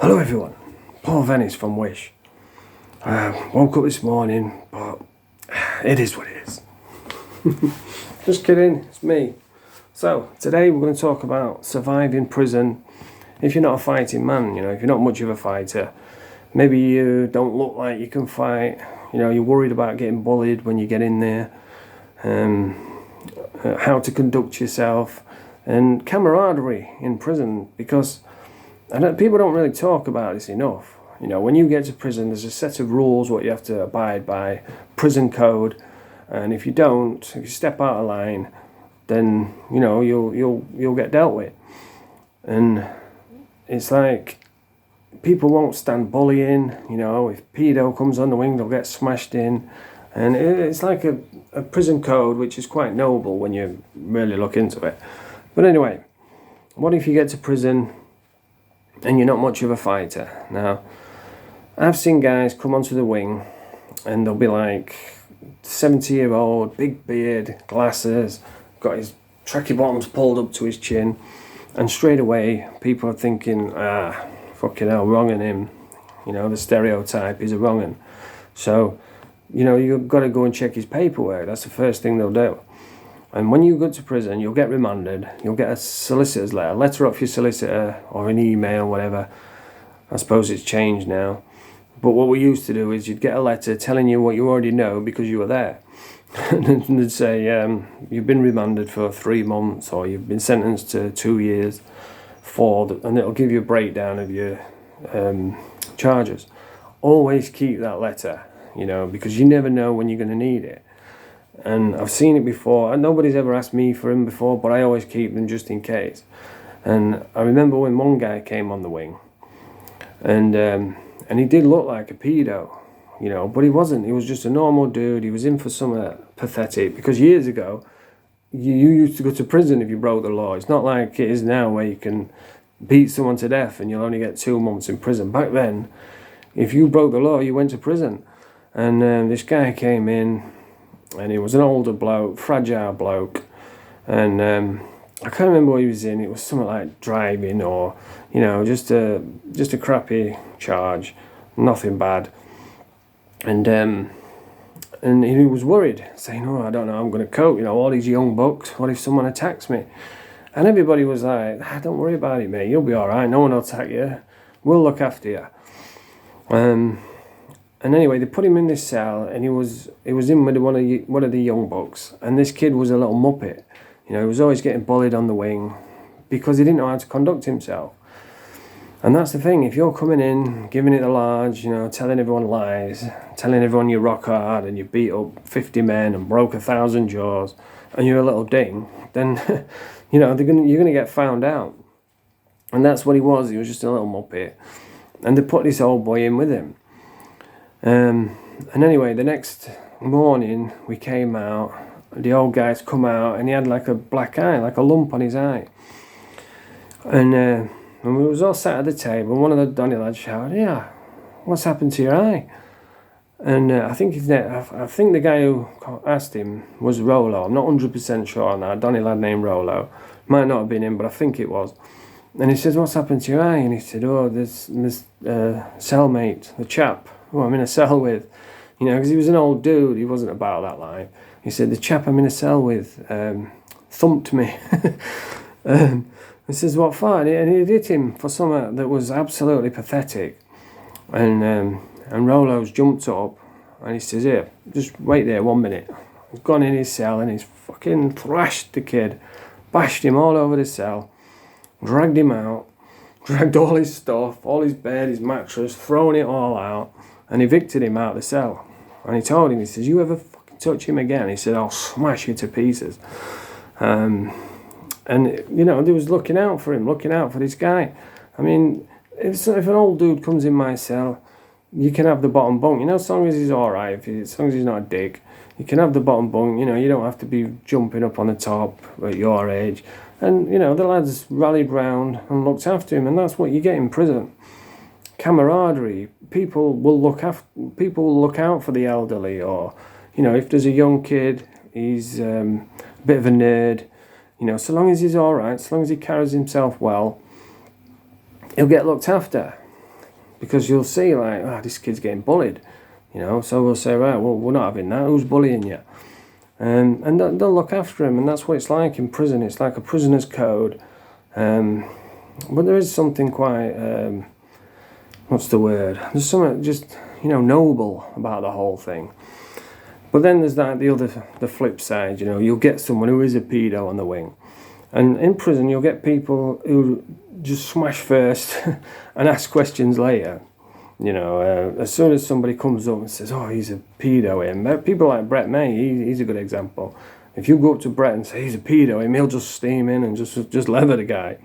Hello everyone, Paul Venice from Wish. Woke up this morning, but it is what it is. Just kidding, it's me. So, today we're going to talk about surviving prison. If you're not a fighting man, if you're not much of a fighter, maybe you don't look like you can fight, you're worried about getting bullied when you get in there, how to conduct yourself, and camaraderie in prison, because people don't really talk about this enough. When you get to prison, there's a set of rules what you have to abide by, prison code, and if you step out of line, then you'll get dealt with. And it's like people won't stand bullying. If pedo comes on the wing, they'll get smashed in, and it's like a prison code which is quite noble when you really look into it. But anyway, what if you get to prison and you're not much of a fighter? Now, I've seen guys come onto the wing and they'll be like 70-year-old, big beard, glasses, got his tracky bottoms pulled up to his chin, and straight away people are thinking, fucking hell, wronging him. The stereotype is a wronging. So, you've got to go and check his paperwork. That's the first thing they'll do. And when you go to prison, you'll get remanded. You'll get a solicitor's letter off your solicitor, or an email, whatever. I suppose it's changed now. But what we used to do is you'd get a letter telling you what you already know because you were there. And they'd say, you've been remanded for 3 months, or you've been sentenced to 2 years, and it'll give you a breakdown of your charges. Always keep that letter, because you never know when you're going to need it. And I've seen it before, and nobody's ever asked me for them before, but I always keep them just in case. And I remember when one guy came on the wing, and he did look like a pedo, but he wasn't. He was just a normal dude. He was in for something pathetic, because years ago, you used to go to prison if you broke the law. It's not like it is now where you can beat someone to death and you'll only get 2 months in prison. Back then, if you broke the law, you went to prison. And this guy came in, and he was an older bloke, fragile bloke, and I can't remember what he was in. It was something like driving, or just a crappy charge, nothing bad. And he was worried, saying, I don't know, I'm going to cope, all these young bucks, what if someone attacks me? And everybody was like, don't worry about it, mate, you'll be all right, no one will attack you, we'll look after you. And anyway, they put him in this cell, and he was in with one of the young bucks, and this kid was a little muppet. He was always getting bullied on the wing because he didn't know how to conduct himself. And that's the thing, if you're coming in, giving it a large, telling everyone lies, telling everyone you rock hard and you beat up 50 men and broke 1,000 jaws, and you're a little ding, then, you're going to get found out. And that's what he was just a little muppet. And they put this old boy in with him. And anyway, the next morning we came out, the old guy's come out, and he had like a black eye, like a lump on his eye. And we was all sat at the table, and one of the Donny lads shouted, "Yeah, what's happened to your eye?" And I think the guy who asked him was Rolo. I'm not 100% sure on that. A Donny lad named Rolo. Might not have been him, but I think it was. And he says, "What's happened to your eye?" And he said, this cellmate, the chap who I'm in a cell with, because he was an old dude, he wasn't about that life. He said, "The chap I'm in a cell with thumped me." He says, "What for?" And he hit him for something that was absolutely pathetic. And Rolo's jumped up, and he says, "Here, just wait there 1 minute." He's gone in his cell, and he's fucking thrashed the kid, bashed him all over the cell, dragged him out, dragged all his stuff, all his bed, his mattress, thrown it all out, and evicted him out of the cell. And he told him, he says, "You ever fucking touch him again?" He said, "I'll smash you to pieces." And they was looking out for him, looking out for this guy. I mean, if an old dude comes in my cell, you can have the bottom bunk, as long as he's all right, as long as he's not a dick, you can have the bottom bunk, you don't have to be jumping up on the top at your age. And, the lads rallied round and looked after him, and that's what you get in prison. Camaraderie. People will look out for the elderly, or, if there's a young kid, he's a bit of a nerd, so long as he's all right, so long as he carries himself well, he'll get looked after. because you'll see like, this kid's getting bullied, so we'll say, right, well, we're not having that, who's bullying you? And they'll look after him, and that's what it's like in prison. It's like a prisoner's code. But there is something quite, what's the word? There's something just, noble about the whole thing. But then there's the flip side, you'll get someone who is a pedo on the wing. And in prison, you'll get people who just smash first and ask questions later. As soon as somebody comes up and says, he's a pedo, him. People like Brett May, he's a good example. If you go up to Brett and say he's a pedo, him, he'll just steam in and just leather the guy.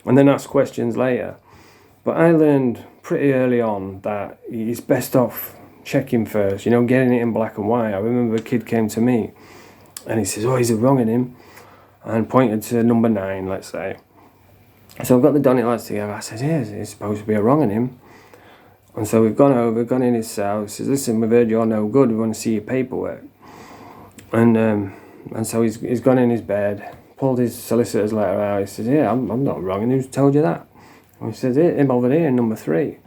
And then ask questions later. But I learned pretty early on that it's best off checking first, getting it in black and white. I remember a kid came to me and he says, he's a wrong in him, and pointed to number 9, let's say. So I've got the Donny lads together. I said, it's supposed to be a wrong in him. And so we've gone in his cell. He says, listen, we've heard you're no good. We want to see your paperwork. And so he's gone in his bed, pulled his solicitor's letter out. He says, I'm not wrong. And who's told you that? And he says, him over there, number 3.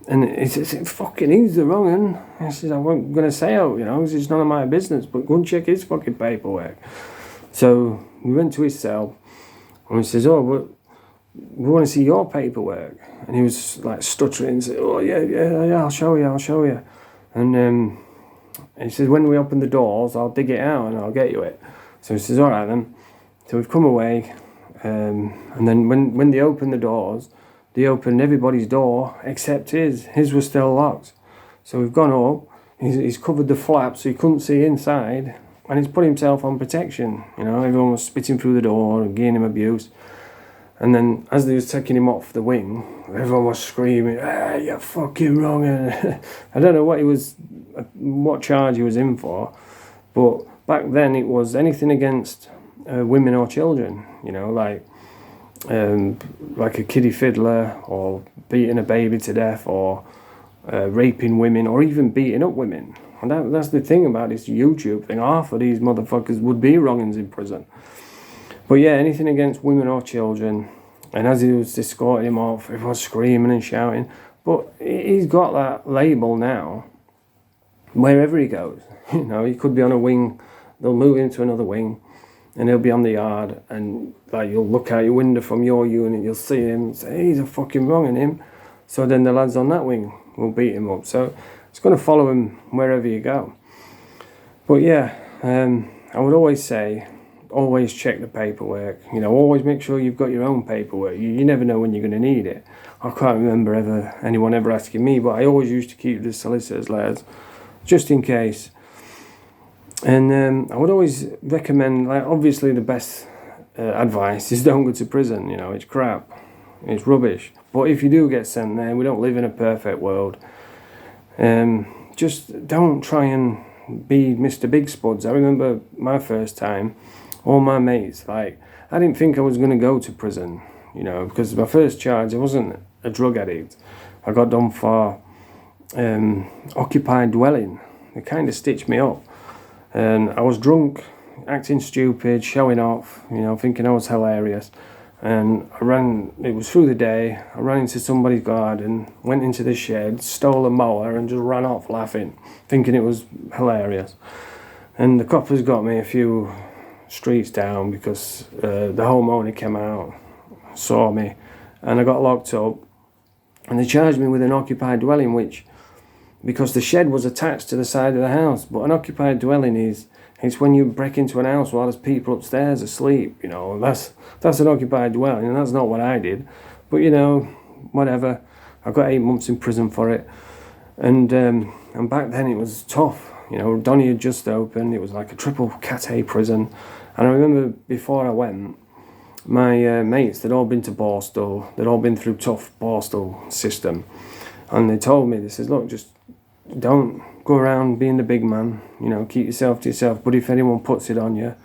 And he says, he's the wrong one. And he says, I'm going to say out, because it's none of my business, but go and check his fucking paperwork. So we went to his cell, and he says, we want to see your paperwork. And he was like stuttering and said, yeah, I'll show you. And he says, when we open the doors, I'll dig it out and I'll get you it. So he says, all right then. So we've come away, and then when they opened the doors, they opened everybody's door except his. His was still locked. So we've gone up, he's covered the flap so he couldn't see inside, and he's put himself on protection. Everyone was spitting through the door and giving him abuse. And then as they was taking him off the wing, everyone was screaming, you're fucking wrong. And I don't know what charge he was in for, but back then it was anything against women or children, like a kiddie fiddler, or beating a baby to death, or raping women, or even beating up women. And that's the thing about this YouTube thing. Half of these motherfuckers would be wrongins in prison. But yeah, anything against women or children. And as he was escorting him off, everyone was screaming and shouting. But he's got that label now, wherever he goes. He could be on a wing, they'll move him to another wing, and he'll be on the yard, and you'll look out your window from your unit, you'll see him, and say, he's a fucking wrong in him. So then the lads on that wing will beat him up. So it's going to follow him wherever you go. But yeah, I would always say, always check the paperwork. Always make sure you've got your own paperwork. You never know when you're going to need it. I can't remember anyone ever asking me, but I always used to keep the solicitor's letters just in case. And I would always recommend, obviously the best advice is don't go to prison. It's crap, it's rubbish. But if you do get sent there, we don't live in a perfect world. Just don't try and be Mr. Big Spuds. I remember my first time, all my mates, I didn't think I was going to go to prison, because my first charge, I wasn't a drug addict. I got done for occupied dwelling. They kind of stitched me up. And I was drunk, acting stupid, showing off, thinking I was hilarious. And it was through the day, I ran into somebody's garden, went into the shed, stole a mower and just ran off laughing, thinking it was hilarious. And the coppers got me a few streets down because the homeowner came out, saw me, and I got locked up. And they charged me with an occupied dwelling, because the shed was attached to the side of the house. But an occupied dwelling it's when you break into an house while there's people upstairs asleep, that's an occupied dwelling, and that's not what I did. But whatever, I got 8 months in prison for it. And back then it was tough. Donny had just opened, it was like a triple Cat A prison. And I remember before I went, my mates, they'd all been to Borstal, they'd all been through tough Borstal system. And they told me, they said, look, just don't go around being the big man, keep yourself to yourself. But if anyone puts it on you,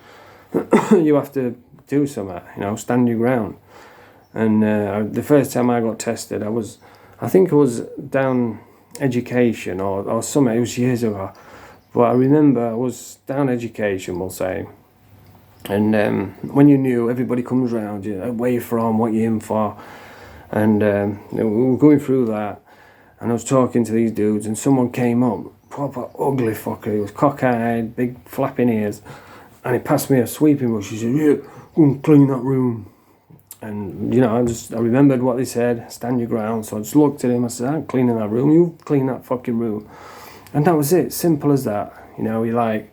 you have to do something, stand your ground. And the first time I got tested, I think it was down education or something, it was years ago. But I remember I was down education, we'll say. And when you're new, everybody comes round you, where you from, what you're in for. And we were going through that. and I was talking to these dudes, and someone came up, proper ugly fucker. He was cockeyed, big flapping ears, and he passed me a sweeping brush. He said, "Yeah, go and clean that room." And you know, I remembered what they said, stand your ground. So I just looked at him. I said, "I'm cleaning that room. You clean that fucking room." And that was it, simple as that. You know, he like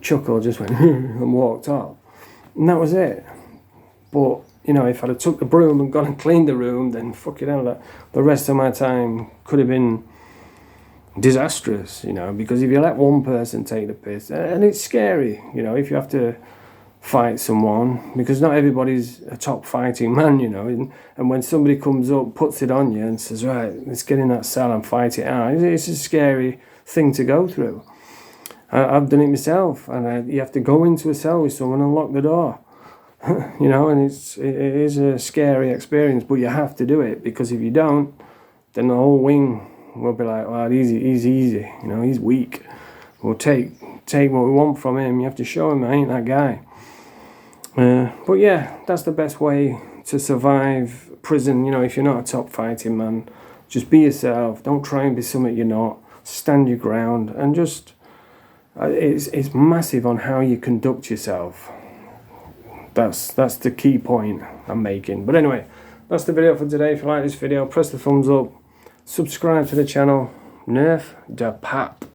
chuckled, just went and walked off, and that was it. But you know, if I'd have took the broom and gone and cleaned the room, then fucking hell, the rest of my time could have been disastrous. You know, because if you let one person take the piss, and it's scary. You know, if you have to fight someone, because not everybody's a top fighting man. You know, and when somebody comes up, puts it on you, and says, "Right, let's get in that cell and fight it out," it's a scary thing to go through. I've done it myself, and you have to go into a cell with someone and lock the door. You know, and it is a scary experience, but you have to do it, because if you don't, then the whole wing will be like, "Well, he's easy, you know, he's weak. We'll take what we want from him. You have to show him I ain't that guy." But yeah, that's the best way to survive prison. You know, if you're not a top fighting man, just be yourself. Don't try and be something you're not. Stand your ground, and just it's massive on how you conduct yourself. That's the key point I'm making. But anyway, that's the video for today. If you like this video, press the thumbs up, subscribe to the channel. Nerf de pap.